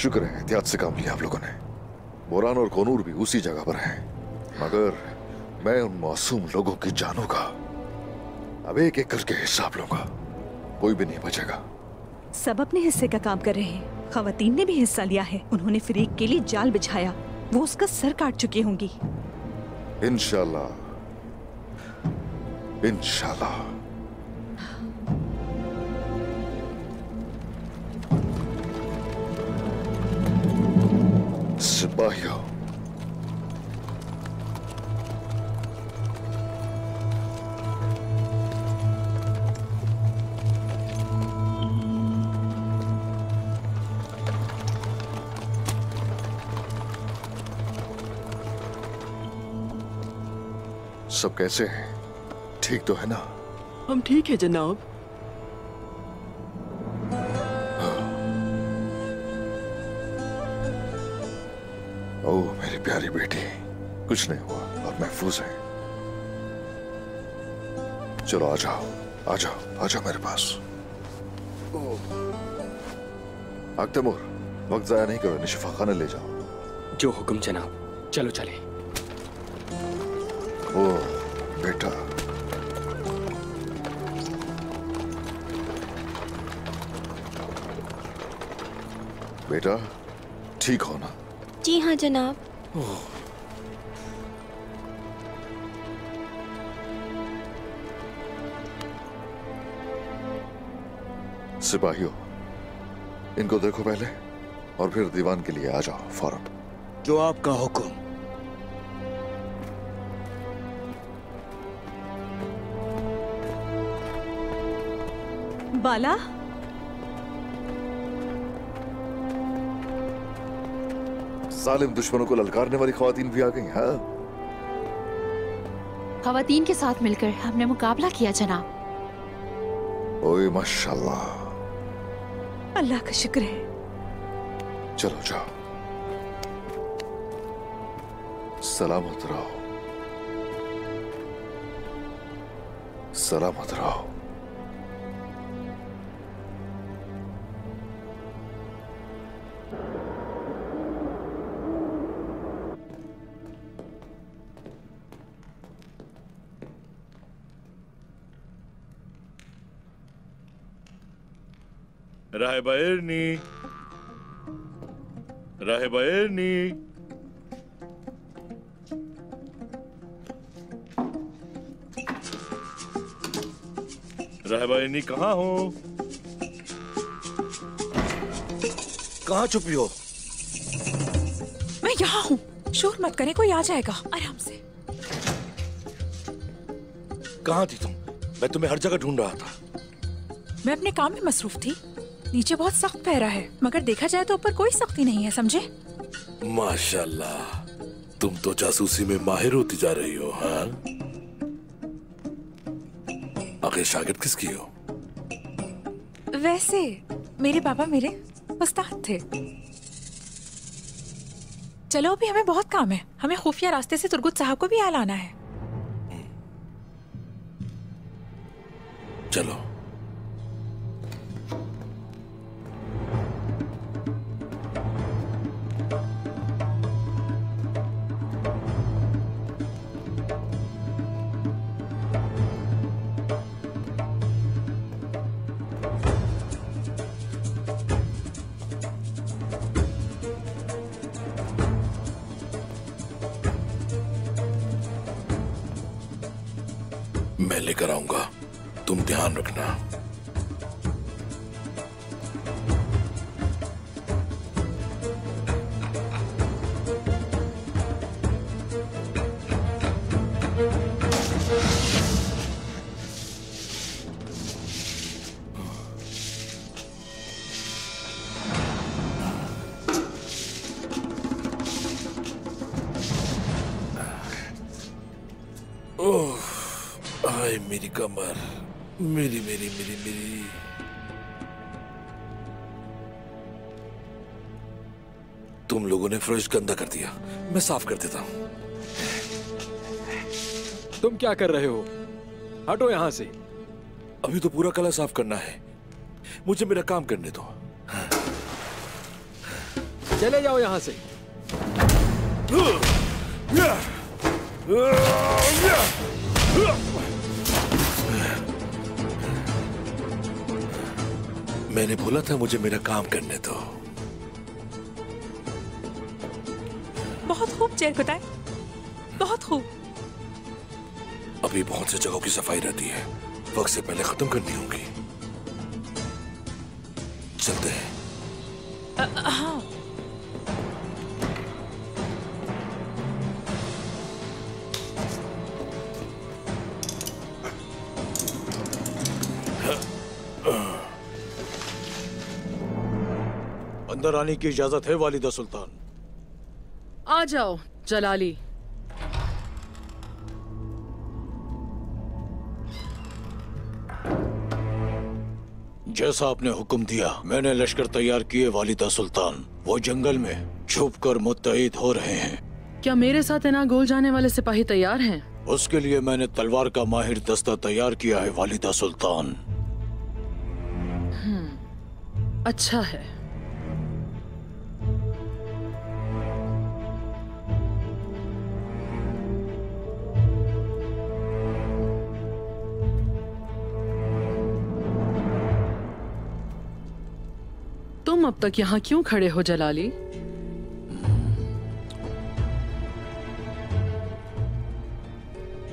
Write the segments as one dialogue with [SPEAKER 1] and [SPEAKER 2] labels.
[SPEAKER 1] शुक्र है एहतियात से काम लिया आप लोगों ने। बोरान और कोनूर भी उसी जगह पर हैं, मगर मैं उन मासूम लोगों की जानों का अब एक एक करके हिसाब लूंगा। कोई भी नहीं बचेगा।
[SPEAKER 2] सब अपने हिस्से का काम कर रहे हैं। खवातीन ने भी हिस्सा लिया है। उन्होंने फरीक के लिए जाल बिछाया, वो उसका सर काट चुकी होंगी।
[SPEAKER 1] इंशाल्लाह इंशाल्लाह। सिपाहियों, सब कैसे हैं? ठीक तो है ना?
[SPEAKER 3] हम ठीक है जनाब।
[SPEAKER 1] ओह मेरी प्यारी बेटी, कुछ नहीं हुआ, अब महफूज है। चलो आ जाओ आ जाओ आ जाओ मेरे पास। अख्तमूर, वक्त जाया नहीं करो, इन्हें शिफाखाने ले जाओ।
[SPEAKER 4] जो हुक्म जनाब। चलो चले।
[SPEAKER 1] ओ बेटा, बेटा ठीक हो ना?
[SPEAKER 5] जी हाँ जनाब।
[SPEAKER 1] सिपाहियों, इनको देखो पहले और फिर दीवान के लिए आ जाओ फौरन।
[SPEAKER 6] जो आपका हुक्म।
[SPEAKER 2] बाला,
[SPEAKER 1] जालिम दुश्मनों को ललकारने वाली खवातीन भी आ गई। हाँ,
[SPEAKER 7] खवातीन के साथ मिलकर हमने मुकाबला किया जनाब।
[SPEAKER 1] ओए माशाल्लाह,
[SPEAKER 2] अल्लाह का शुक्र है।
[SPEAKER 1] चलो जाओ, सलामत रहो, सलामत रहो।
[SPEAKER 8] राहिबा एरनी, राहिबा एरनी। राहिबा एरनी कहाँ हो?
[SPEAKER 6] कहाँ छुपी हो?
[SPEAKER 9] मैं यहाँ हूँ, शोर मत करें, कोई आ जाएगा, आराम से।
[SPEAKER 6] कहाँ थी तुम? मैं तुम्हें हर जगह ढूंढ रहा था।
[SPEAKER 9] मैं अपने काम में मसरूफ थी। नीचे बहुत सख्त पहरा है, मगर देखा जाए तो ऊपर कोई सख्ती नहीं है, समझे?
[SPEAKER 10] माशाल्लाह, तुम तो जासूसी में माहिर होती जा रही हो। हाँ, आखिर शागिर्द किसकी हो?
[SPEAKER 9] वैसे मेरे पापा मेरे उस्ताद थे। चलो, अभी हमें बहुत काम है। हमें खुफिया रास्ते से तुर्गुत साहब को भी यहाँ लाना है।
[SPEAKER 10] चलो। मैं लेकर आऊंगा, तुम ध्यान रखना। ओह, आए मेरी कमर, मेरी मेरी मेरी मेरी। तुम लोगों ने फर्श गंदा कर दिया, मैं साफ कर देता हूं।
[SPEAKER 4] तुम क्या कर रहे हो? हटो यहां से।
[SPEAKER 10] अभी तो पूरा कला साफ करना है, मुझे मेरा काम करने दो।
[SPEAKER 4] चले जाओ यहाँ से।
[SPEAKER 10] मैंने बोला था मुझे मेरा काम करने दो।
[SPEAKER 9] बहुत खूब चेरकुताई, बहुत खूब।
[SPEAKER 10] अभी बहुत सी जगहों की सफाई रहती है, वक्त से पहले खत्म करनी होगी। चलते हैं।
[SPEAKER 9] हाँ।
[SPEAKER 6] अंदर आने की इजाजत है वालिदा सुल्तान।
[SPEAKER 3] आ जाओ जलाली।
[SPEAKER 6] जैसा आपने हुक्म दिया मैंने लश्कर तैयार किए वालिदा सुल्तान। वो जंगल में छुपकर मुत्तईद हो रहे हैं।
[SPEAKER 3] क्या मेरे साथ इना गोल जाने वाले सिपाही तैयार हैं?
[SPEAKER 6] उसके लिए मैंने तलवार का माहिर दस्ता तैयार किया है वालिदा सुल्तान।
[SPEAKER 3] अच्छा है। तुम अब तक यहाँ क्यों खड़े हो जलाली?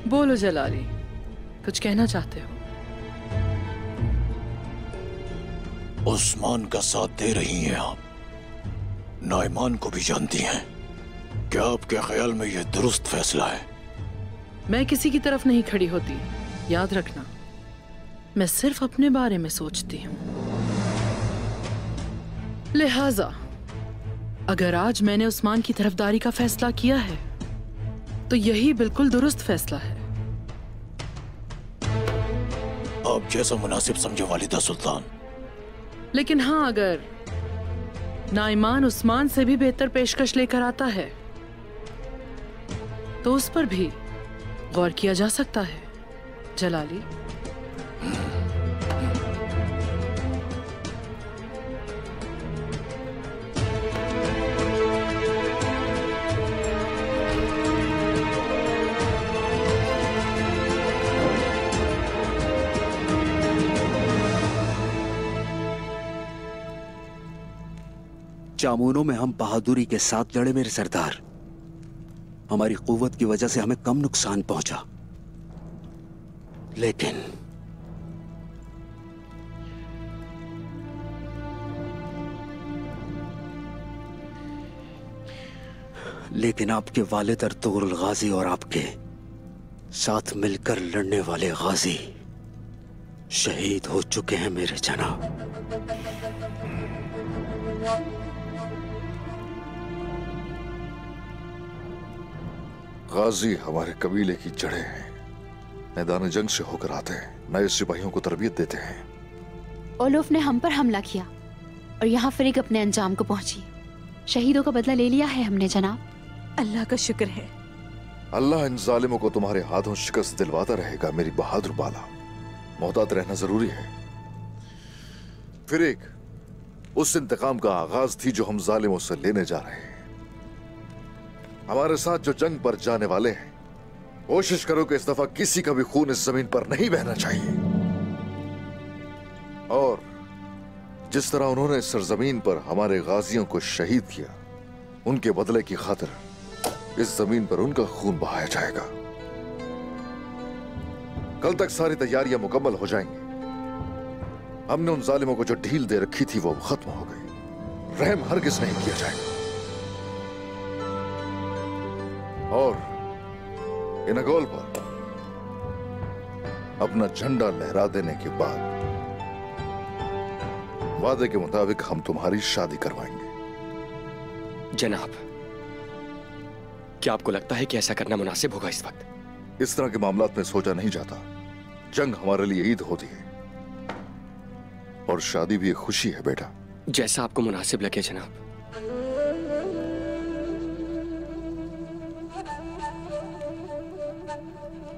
[SPEAKER 3] बोलो जलाली, कुछ कहना चाहते हो?
[SPEAKER 6] उस्मान का साथ दे रही हैं आप, नाइमान को भी जानती हैं। क्या आपके ख्याल में यह दुरुस्त फैसला है?
[SPEAKER 3] मैं किसी की तरफ नहीं खड़ी होती, याद रखना। मैं सिर्फ अपने बारे में सोचती हूँ। लिहाजा अगर आज मैंने उस्मान की तरफदारी का फैसला किया है तो यही बिल्कुल दुरुस्त फैसला है।
[SPEAKER 6] आप जैसा मुनासिब समझे वालिदा सुल्तान।
[SPEAKER 3] लेकिन हाँ, अगर नाइमान उस्मान से भी बेहतर पेशकश लेकर आता है तो उस पर भी गौर किया जा सकता है जलाली।
[SPEAKER 5] जामुनों में हम बहादुरी के साथ लड़े मेरे सरदार। हमारी कुव्वत की वजह से हमें कम नुकसान पहुंचा, लेकिन आपके वालिद अर्तुगरुल गाजी और आपके साथ मिलकर लड़ने वाले गाजी शहीद हो चुके हैं मेरे जनाब।
[SPEAKER 1] गाजी हमारे कबीले की जड़ें हैं। मैदान जंग से होकर आते हैं, नए सिपाहियों को तरबियत देते हैं।
[SPEAKER 7] ओलोफ ने हम पर हमला किया और यहाँ फिरिक अपने अंजाम को पहुंची। शहीदों का बदला ले लिया है हमने जनाब।
[SPEAKER 2] अल्लाह का शुक्र है।
[SPEAKER 1] अल्लाह इन जालिमों को तुम्हारे हाथों शिकस्त दिलवाता रहेगा मेरी बहादुर बाला। मोहतात रहना जरूरी है। फिरिक उस इंतकाम का आगाज थी जो हम जालिमों से लेने जा रहे हैं। हमारे साथ जो जंग पर जाने वाले हैं, कोशिश करो कि इस दफा किसी का भी खून इस जमीन पर नहीं बहना चाहिए। और जिस तरह उन्होंने इस सरजमीन पर हमारे गाजियों को शहीद किया, उनके बदले की खातिर इस जमीन पर उनका खून बहाया जाएगा। कल तक सारी तैयारियां मुकम्मल हो जाएंगी। हमने उन जालिमों को जो ढील दे रखी थी वो खत्म हो गई। रहम हरगिज नहीं किया जाएगा। और इनगोल पर अपना झंडा लहरा देने के बाद वादे के मुताबिक हम तुम्हारी शादी करवाएंगे।
[SPEAKER 4] जनाब, क्या आपको लगता है कि ऐसा करना मुनासिब होगा इस वक्त?
[SPEAKER 1] इस तरह के मामलात में सोचा नहीं जाता। जंग हमारे लिए ईद होती है और शादी भी एक खुशी है बेटा।
[SPEAKER 4] जैसा आपको मुनासिब लगे जनाब।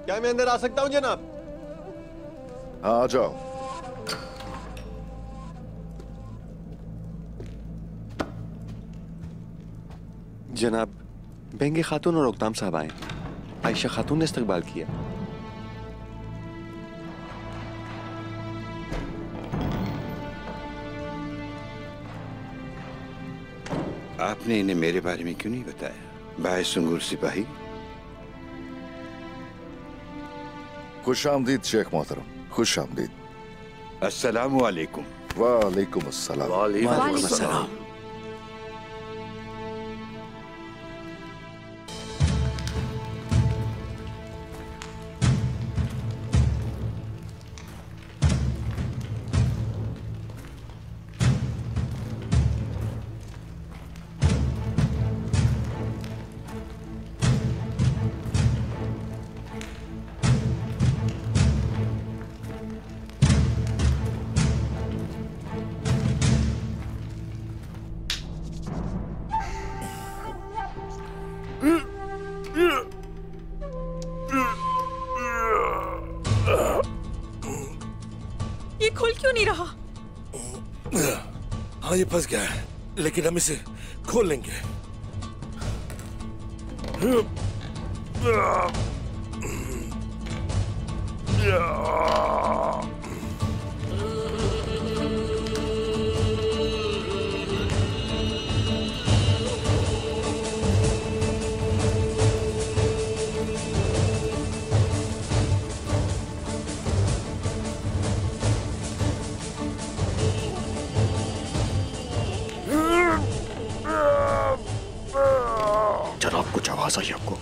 [SPEAKER 11] क्या मैं अंदर आ सकता हूं जनाब?
[SPEAKER 1] हाँ, आ जाओ।
[SPEAKER 11] जनाब, बेंगे खातून और उक्ताम साहब आए। आयशा खातून ने इस्तकबाल किया।
[SPEAKER 12] आपने इन्हें मेरे बारे में क्यों नहीं बताया? भाई सुंगुर सिपाही।
[SPEAKER 1] खुश आमदीद शेख मोहतरम, खुश आमदीद।
[SPEAKER 12] अस्सलामु अलैकुम।
[SPEAKER 1] वालेकुम अस्सलाम।
[SPEAKER 5] वालेकुम अस्सलाम।
[SPEAKER 9] ये खुल क्यों नहीं रहा?
[SPEAKER 10] हाँ, ये फंस गया है, लेकिन हम इसे खोल लेंगे।
[SPEAKER 4] जनाब, कुछ आवाज आई आपको?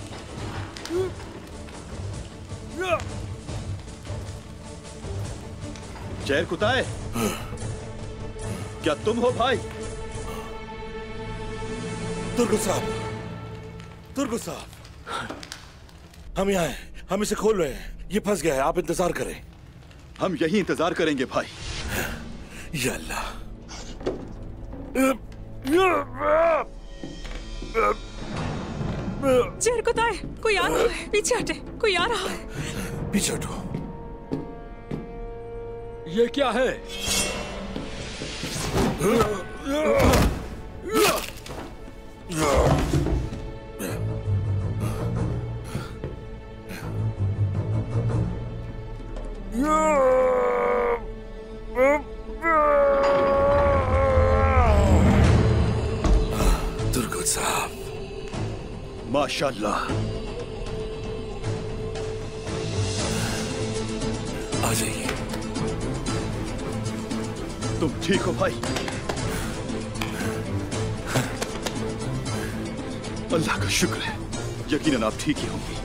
[SPEAKER 13] जहर कुताए, क्या तुम हो भाई?
[SPEAKER 10] तुर्गु साहब, तुर्गु साहब, हम यहाँ हैं, हम इसे खोल रहे हैं। ये फंस गया है, आप इंतजार करें।
[SPEAKER 13] हम यही इंतजार करेंगे भाई।
[SPEAKER 10] या अल्लाह।
[SPEAKER 9] जहर कुताए, कोई आ रहा है। पीछे हटे, कोई आ रहा है।
[SPEAKER 10] पीछे हटो।
[SPEAKER 13] ये क्या है?
[SPEAKER 10] तुर्गु साहब,
[SPEAKER 13] माशाल्लाह।
[SPEAKER 10] आ जाइए।
[SPEAKER 13] तुम ठीक हो भाई? अल्लाह का शुक्र है, यकीनन आप ठीक ही होंगी।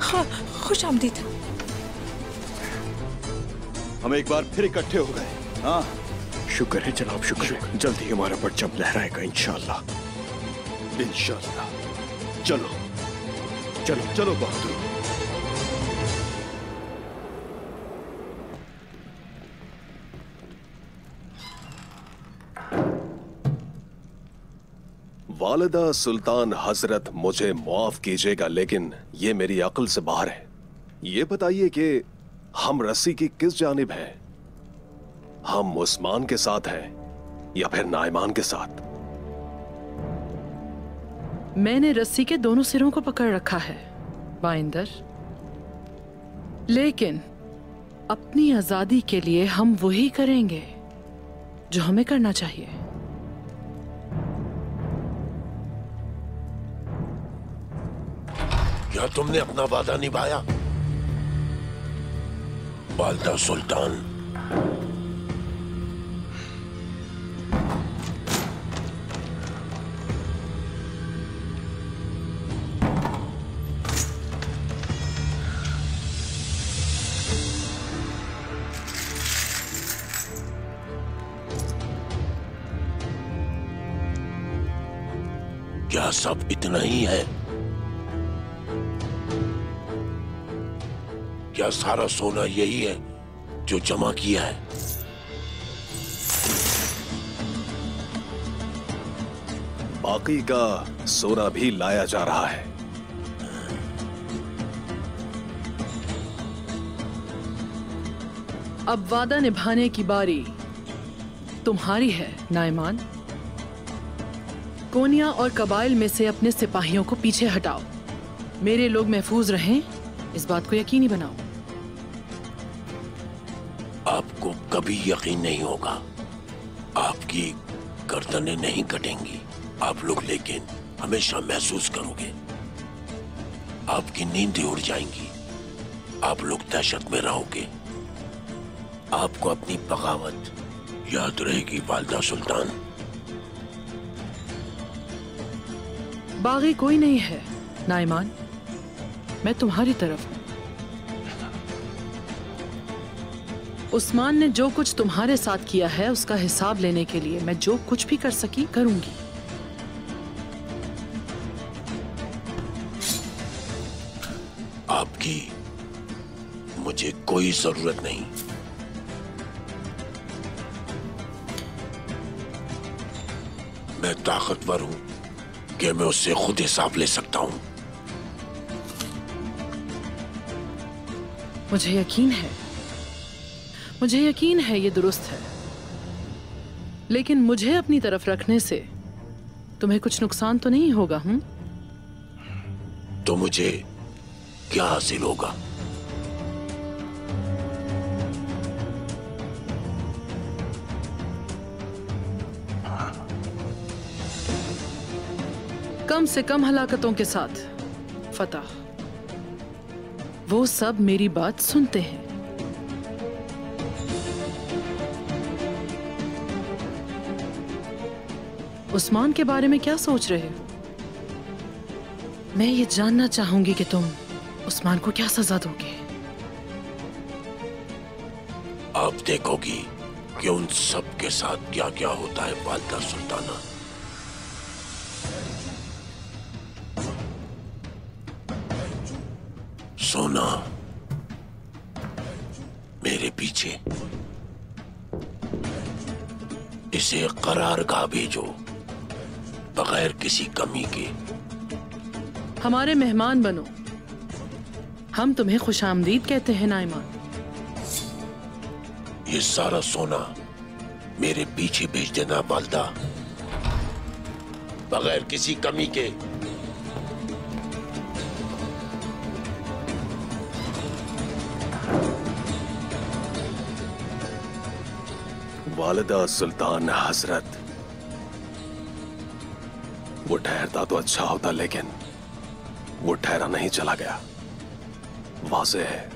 [SPEAKER 9] हाँ, खुश आमदीद।
[SPEAKER 13] हम एक बार फिर इकट्ठे हो गए। हाँ,
[SPEAKER 4] शुक्र है जनाब, शुक्र है। जल्दी हमारा परचम लहराएगा इंशाअल्लाह।
[SPEAKER 13] इंशाअल्लाह। चलो चलो चलो बहादुर।
[SPEAKER 14] वालिदा सुल्तान हजरत, मुझे माफ कीजिएगा, लेकिन ये मेरी अक्ल से बाहर है। ये बताइए कि हम रस्सी की किस जानिब हैं? हम उस्मान के साथ हैं या फिर नाइमान के साथ?
[SPEAKER 3] मैंने रस्सी के दोनों सिरों को पकड़ रखा है बाइंदर, लेकिन अपनी आजादी के लिए हम वही करेंगे जो हमें करना चाहिए।
[SPEAKER 10] क्या तुमने अपना वादा निभाया वालिदा सुल्तान? क्या सब इतना ही है? क्या सारा सोना यही है जो जमा किया है?
[SPEAKER 14] बाकी का सोना भी लाया जा रहा है।
[SPEAKER 3] अब वादा निभाने की बारी तुम्हारी है नाइमान। कोनिया और कबाइल में से अपने सिपाहियों को पीछे हटाओ। मेरे लोग महफूज रहें, इस बात को यकीनी बनाओ।
[SPEAKER 15] आपको कभी यकीन नहीं होगा, आपकी गर्दनें नहीं कटेंगी आप लोग, लेकिन हमेशा महसूस करोगे आपकी नींदें उड़ जाएंगी, आप लोग दहशत में रहोगे। आपको अपनी बगावत याद रहेगी वालिदा सुल्तान।
[SPEAKER 3] बागी कोई नहीं है नाइमान, मैं तुम्हारी तरफ हूं। उस्मान ने जो कुछ तुम्हारे साथ किया है उसका हिसाब लेने के लिए मैं जो कुछ भी कर सकी करूंगी।
[SPEAKER 15] आपकी मुझे कोई जरूरत नहीं। मैं ताकतवर हूं कि मैं उससे खुद हिसाब ले सकता हूं।
[SPEAKER 3] मुझे यकीन है ये दुरुस्त है, लेकिन मुझे अपनी तरफ रखने से तुम्हें कुछ नुकसान तो नहीं होगा?
[SPEAKER 15] तो मुझे क्या हासिल होगा?
[SPEAKER 3] कम से कम हलाकतों के साथ फतह। वो सब मेरी बात सुनते हैं। उस्मान के बारे में क्या सोच रहे हो? मैं ये जानना चाहूंगी कि तुम उस्मान को क्या सजा दोगे।
[SPEAKER 15] आप देखोगी कि उन सब के साथ क्या क्या होता है वालिदा सुल्ताना। सोना मेरे पीछे, इसे करारगाह भेजो बगैर किसी कमी के।
[SPEAKER 3] हमारे मेहमान बनो, हम तुम्हें खुशामदीद कहते हैं नाइमान।
[SPEAKER 15] ये सारा सोना मेरे पीछे भेज देना वालिदा, बगैर किसी कमी के।
[SPEAKER 14] वालिदा सुल्तान हजरत, वो ठहरता तो अच्छा होता, लेकिन वो ठहरा नहीं, चला गया। वाज़ेह है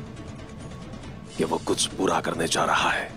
[SPEAKER 14] कि वो कुछ बुरा करने जा रहा है।